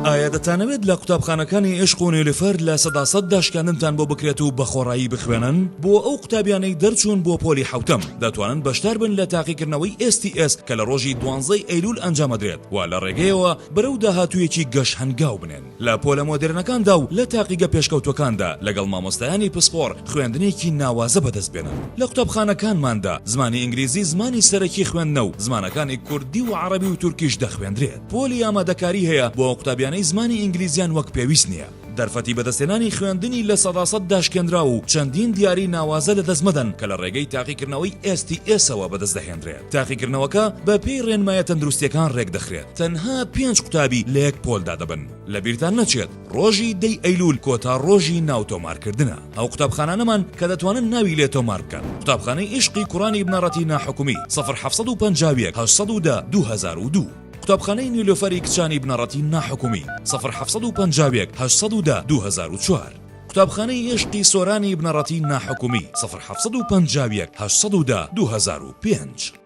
ئایا دەتانەوێت لە قوتابخانەکانی عشق و نیلوفەر لە سەداسەد داشکاندنتان بۆ بکرێت و بە خۆڕایی بخوێنن؟ بۆ ئەو قوتابیانەی دەرچوون بۆ پۆلی حوتەم دەتوانن بەشدار بن لە تاقیکردنەوەی STS کە لە ڕۆژی 12 ئەیلول ئەنجامەدرێت و لە ڕێگەیەوە بەرەو داهاتوویەکی گەش هەنگاو بنێن. لە پۆلە مۆدێرنەکاندا و لە تاقیگە پێشکەوتوەکاندا لەگەڵ مامۆستایانی پسپۆڕ خوێندنێکی ناوازە بەدەست بێنن. لە قوتابخانەکانماندا زمانی ئینگلیزی زمانی سەرەکی خوێندنە و زمانەکانی کوردی و عەرەبی و تورکیش دەخوێندرێت. پۆلی ئامادەکاری هەیە بۆ قوتابیانەی زمانی ئینگلیزیان وەک پێویست نییە. دەرفەتی بەدەستێنانی خوێندنی لە سەداسەد داشکێنرا و چەندین دیاری ناوازە لە دەستمەدەن کە لە ڕێگەی تاقیکردنەوەی STS-ەوە بەدەست دەهێنرێت. تاقیکردنەوەکە بە پێی ڕێنمایە تەندروستیەکان ڕێک دەخرێت. تەنها 5 قوتابی لە یەک پۆلدا دەبن. لە بیرتان نەچێت ڕۆژی 10 ئەیلول کۆتا ڕۆژی ناوتۆمارکردنە. ئەو قوتابخانانەمان کە دەتوانن ناوی لێ تۆمار بکەن. قوتابخانەی عشقی کوڕانی بنەڕەتی ناحکومی 0751 810 2002. قوتابخانەی نیلوفەری کچانی بنەڕەتی ناحکومی 0751 810 2004. قوتابخانەی عشقی سۆرانی بنەڕەتی ناحکومی 0751 810 2005.